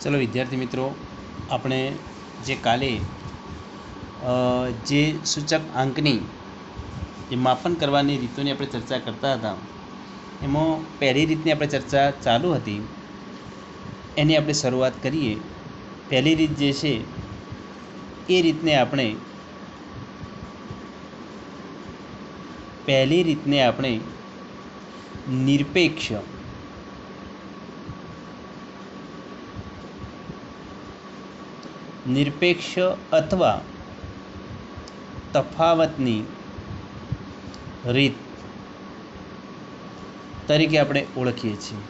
चलो विद्यार्थी मित्रों, આપણે જે કાલે જે સૂચક આંકની જે માપન કરવાની રીતોની આપણે ચર્ચા કરતા હતા, એમાં પહેલી રીતની આપણે ચર્ચા ચાલુ હતી, એની આપણે શરૂઆત કરીએ. પહેલી રીત જે છે એ રીતને આપણે નિરપેક્ષ અથવા તફાવતની રીત તરીકે આપણે ઓળખીએ છીએ.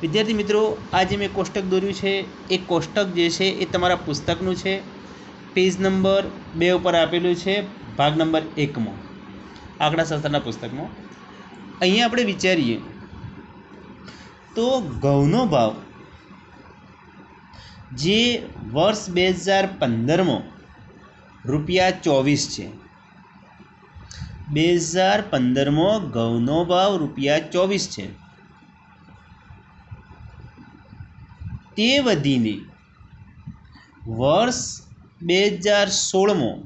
વિદ્યાર્થી મિત્રો, આ જે મેં કોષ્ટક દોર્યું છે એ કોષ્ટક જે છે એ તમારા પુસ્તકનું છે. પેજ નંબર 2 ઉપર આપેલું છે, ભાગ નંબર 1માં, આંકડાશાસ્ત્રના પુસ્તકમાં. અહીંયા આપણે વિચારીએ તો ઘઉંનો ભાવ જે વર્ષ 2015માં ₹24 છે. 2015માં ઘઉંનો ભાવ ₹24 છે. તે વધીને વર્ષ 2016માં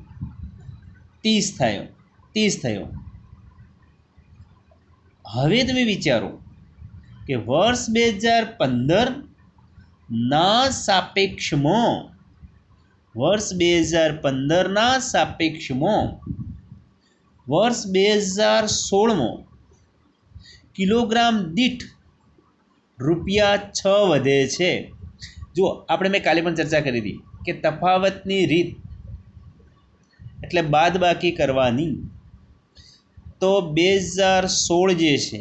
30 થયો. હવે તમે વિચારો કે વર્ષ 2015ના સાપેક્ષમાં વર્ષ 2016માં કિલોગ્રામ દીઠ ₹6 વધે છે. જો આપણે મેં કાલે પણ ચર્ચા કરી હતી કે તફાવતની રીત એટલે બાદબાકી કરવાની. તો 2016 જે છે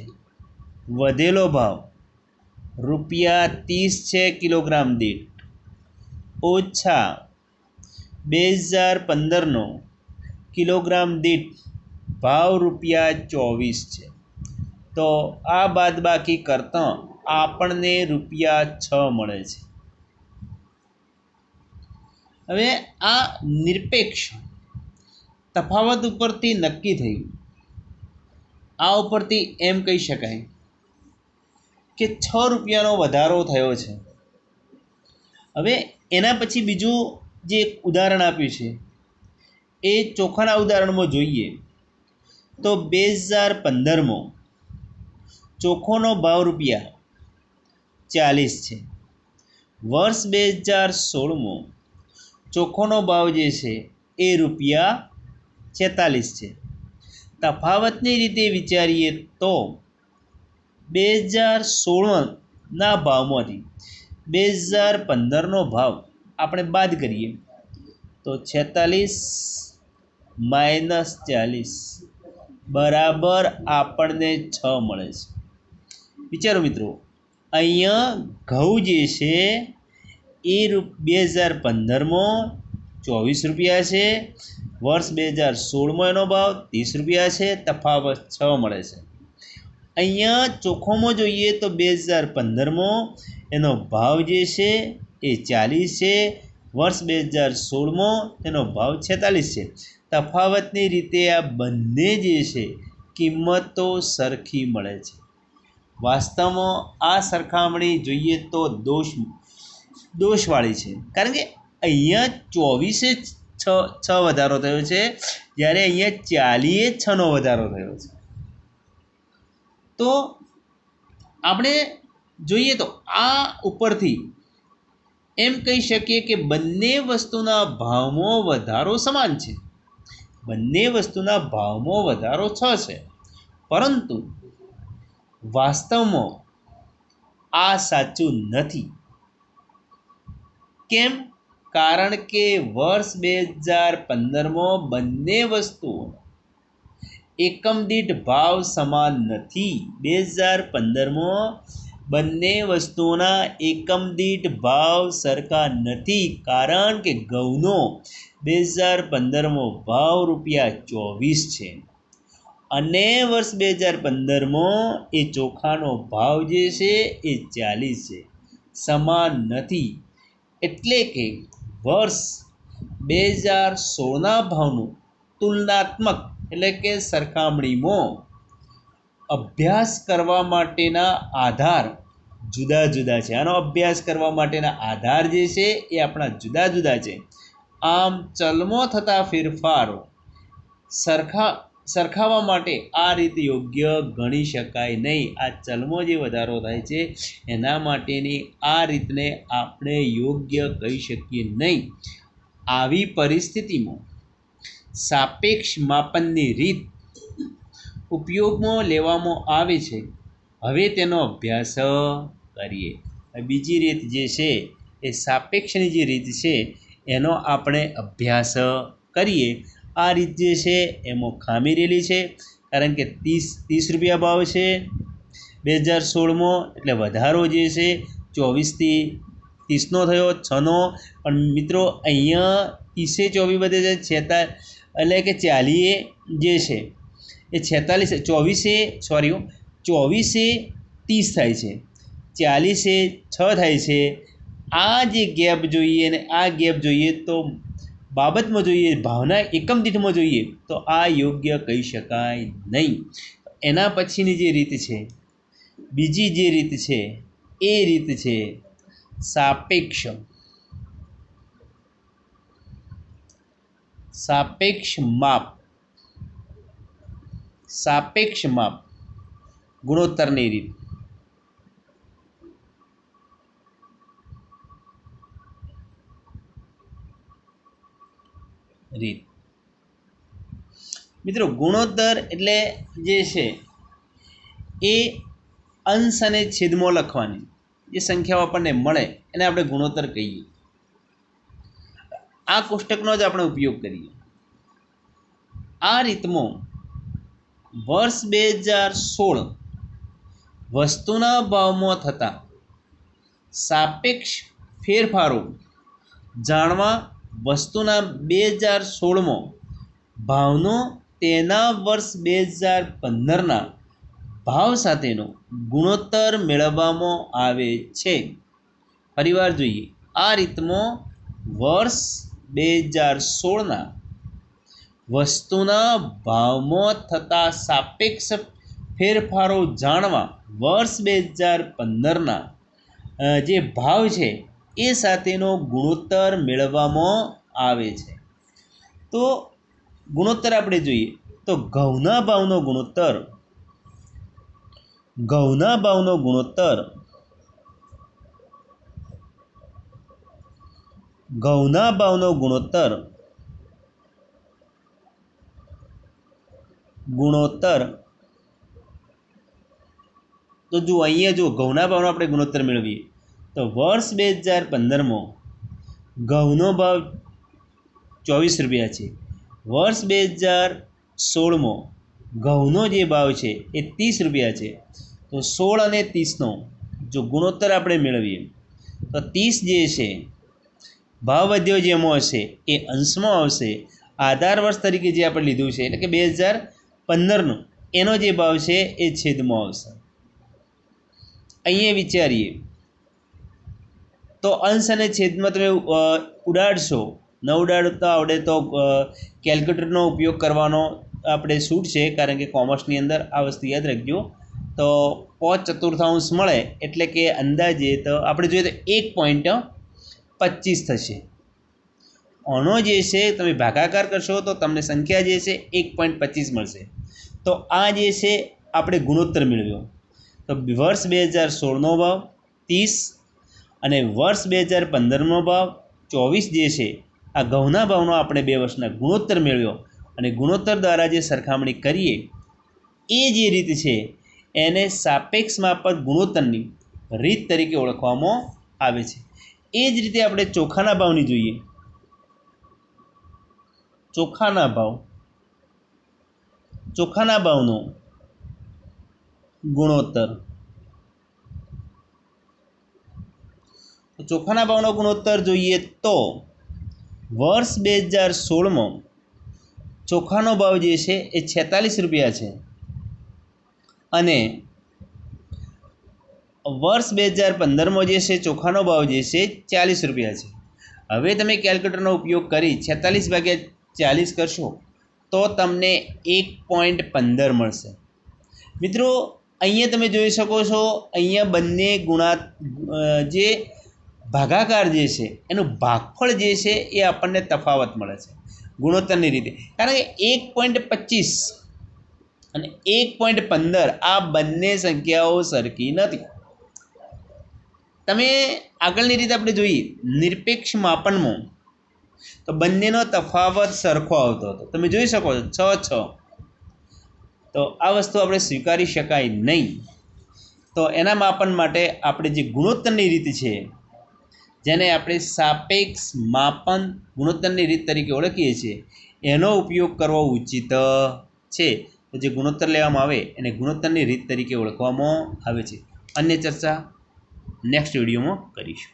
વધેલો ભાવ ₹30 છે કિલોગ્રામ દીઠ, ઓછા 2015નો કિલોગ્રામ દીઠ ભાવ ₹24 છે. તો આ બાદબાકી કરતાં આપણને ₹6 મળે છે. હવે આ નિરપેક્ષ તફાવત ઉપરથી નક્કી થયું. આ ઉપરથી એમ કહી શકાય કે ₹6નો વધારો થયો છે. હવે એના પછી બીજું જે ઉદાહરણ આપ્યું છે એ ચોખાના ઉદાહરણમાં જોઈએ તો 2015માં ચોખાનો ભાવ ₹40 છે. વર્ષ 2016માં ચોખાનો ભાવ જે છે એ ₹46 છે. તફાવતની રીતે વિચારીએ તો 2016ના ભાવમાંથી 2015નો ભાવ આપણે બાદ કરીએ તો 46 - 40 બરાબર આપણને 6 મળે છે. વિચારો મિત્રો, અહીંયા ઘઉં જે છે એ 2015માં ₹24 છે, વર્ષ 2016માં એનો ભાવ ₹30 છે, તફાવત 6 મળે છે. અહીંયા ચોખામાં જોઈએ તો 2015માં એનો ભાવ જે છે એ 40 છે, વર્ષ 2016માં એનો ભાવ 46 છે. તફાવતની રીતે આ બંને જે છે કિંમતો સરખી મળે છે. વાસ્તવમાં આ સરખામણી જોઈએ તો દોષવાળી છે, કારણ કે અહીંયા 24 6 વધારો થયો છે, જ્યારે અહીંયા 40 6નો વધારો થયો છે. તો આપણે જોઈએ તો આ ઉપરથી એમ કહી શકીએ કે બંને વસ્તુના ભાવમાં વધારો સમાન છે. બંને વસ્તુના ભાવમાં વધારો 6 છે, પરંતુ વાસ્તવમાં આ સાચું નથી. કેમ? કારણ કે વર્ષ 2015માં બંને વસ્તુઓ એકમ દીઠ ભાવ સમાન નથી. 2015માં બંને વસ્તુઓના એકમ દીઠ ભાવ સરખા નથી, કારણ કે ઘઉંનો 2015માં ભાવ ₹24 છે અને વર્ષ 2015માં એ ચોખાનો ભાવ જે છે એ 40 છે. સમાન નથી. એટલે કે વર્ષ 2016ના ભાવનું તુલનાત્મક એટલે કે સરખામણીમાં અભ્યાસ કરવા માટેના આધાર જુદા જુદા છે. આનો અભ્યાસ કરવા માટેના આધાર જે છે એ આપણા જુદા જુદા છે. આમ ચલમાં થતા ફેરફારો સરખાવવા માટે આ રીત યોગ્ય ગણી શકાય નહીં. આ ચલમાં જે વધારો થાય છે એના માટેની આ રીતને આપણે યોગ્ય કહી શકીએ નહીં. આવી પરિસ્થિતિમાં સાપેક્ષ માપનની રીત ઉપયોગમાં લેવામાં આવે છે. હવે તેનો અભ્યાસ કરીએ. બીજી રીત જે છે એ સાપેક્ષની જે રીત છે એનો આપણે અભ્યાસ કરીએ. આ રીત જે છે એમાં ખામી રહેલી છે, કારણ કે 30 રૂપિયા ભાવ છે 2016માં, એટલે વધારો જે છે 24થી 30નો થયો, 6નો. પણ મિત્રો અહીંયા 30 24 વધે છે, 46 એટલે કે 40 જે છે એ 46 24 30 થાય છે, 40 6 થાય છે. આ જે ગેપ જોઈએ ને આ ગેપ જોઈએ તો બાબતમાં જોઈએ, ભાવના એકમ દીઠમાં જોઈએ તો આ યોગ્ય કહી શકાય નહીં. એના પછીની જે રીત છે, બીજી જે રીત છે એ રીત છે સાપેક્ષ માપ ગુણોત્તરની રીત. મિત્રો ગુણોત્તર એટલે જે છે એ અંશ અને છેદમાં લખવાની જે સંખ્યાઓ આપણને મળે એને આપણે ગુણોત્તર કહીએ. આ કોષ્ટકનો જ આપણે ઉપયોગ કરીએ. આ રીતમાં વર્ષ 2016 વસ્તુના ભાવમાં થતા સાપેક્ષ ફેરફારો જાણવા વસ્તુના 2016માં ભાવનો તેના વર્ષ 2015ના ભાવ સાથેનો ગુણોત્તર મેળવવામાં આવે છે. ફરીવાર જોઈએ. આ રીતમાં વર્ષ 2016ના વસ્તુના ભાવમાં થતા સાપેક્ષ ફેરફારો જાણવા વર્ષ 2015ના જે ભાવ છે એ સાથેનો ગુણોત્તર મેળવવામાં આવે છે. તો ગુણોત્તર આપણે જોઈએ તો ઘઉંના ભાવનો ગુણોત્તર તો જો અહીંયા જો ઘઉંના ભાવનો આપણે ગુણોત્તર મેળવીએ તો વર્ષ 2015માં ઘઉંનો ભાવ 24 રૂપિયા છે. વર્ષ 2016માં ઘઉંનો જે ભાવ છે એ 30 રૂપિયા છે. તો 16 અને 30નો જો ગુણોત્તર આપણે મેળવીએ તો 30 જે છે ભાવ વધ્યો જેમાં હશે એ અંશમાં આવશે. આધાર વર્ષ તરીકે જે આપણે લીધું છે એટલે કે 2015નો એનો જે ભાવ છે એ છેદમાં આવશે. અહીંયા વિચારીએ તો અંશ અને છેદમાં તમે ઉડાડશો, ન ઉડાડતા આવડે તો કેલ્ક્યુલેટરનો ઉપયોગ કરવાનો આપણે છૂટ છે, કારણ કે કોમર્સની અંદર આ વસ્તુ યાદ રાખજો. તો 5/4 મળે એટલે કે અંદાજે તો આપણે જોઈએ તો 1.25 થશે. આનો જે છે તમે ભાગાકાર કરશો તો તમને સંખ્યા જે છે 1.25 મળશે. તો આ જે છે આપણે ગુણોત્તર મેળવ્યો. તો વર્ષ 2016નો ભાવ 30 અને વર્ષ 2015નો ભાવ 24 જે છે આ ઘઉંના ભાવનો આપણે 2 વર્ષના ગુણોત્તર મેળવ્યો. અને ગુણોત્તર દ્વારા જે સરખામણી કરીએ એ જે રીત છે એને સાપેક્ષ માપક ગુણોત્તરની રીત તરીકે ઓળખવામાં આવે છે. એ જ રીતે આપણે ચોખાના ભાવની જોઈએ. ચોખાના ભાવનો ગુણોત્તર. ચોખાના ભાવનો ગુણોત્તર જોઈએ તો વર્ષ 2016માં ચોખાનો ભાવ જે છે એ 46 રૂપિયા છે અને વર્ષ 2015માં જે છે ચોખાનો ભાવ જે છે 40 રૂપિયા છે. હવે તમે કેલ્ક્યુલેટરનો ઉપયોગ કરી 46/40 કરશો તો તમને 1.15 મળશે. મિત્રો અહીંયા તમે જોઈ શકો છો, અહીંયા બંને જે ભાગાકાર જે છે એનું ભાગફળ જે છે એ આપણને તફાવત મળે છે ગુણોત્તરની રીતે. કારણ કે 1.25 અને 1.15 આ બંને સંખ્યાઓ સરખી નથી. તમે આગળની રીતે આપણે જોઈએ નિરપેક્ષ માપનમાં તો બંનેનો તફાવત સરખો આવતો હતો. તમે જોઈ શકો છો 6-6. તો આ વસ્તુ આપણે સ્વીકારી શકાય નહીં. તો એના માપન માટે આપણે જે ગુણોત્તરની રીત છે, જેને આપણે સાપેક્ષ માપન ગુણોત્તરની રીત તરીકે ઓળખીએ છીએ, એનો ઉપયોગ કરવો ઉચિત છે. તો જે ગુણોત્તર લેવામાં આવે એને ગુણોત્તરની રીત તરીકે ઓળખવામાં આવે છે. અન્ય ચર્ચા નેક્સ્ટ વિડીયોમાં કરીશું.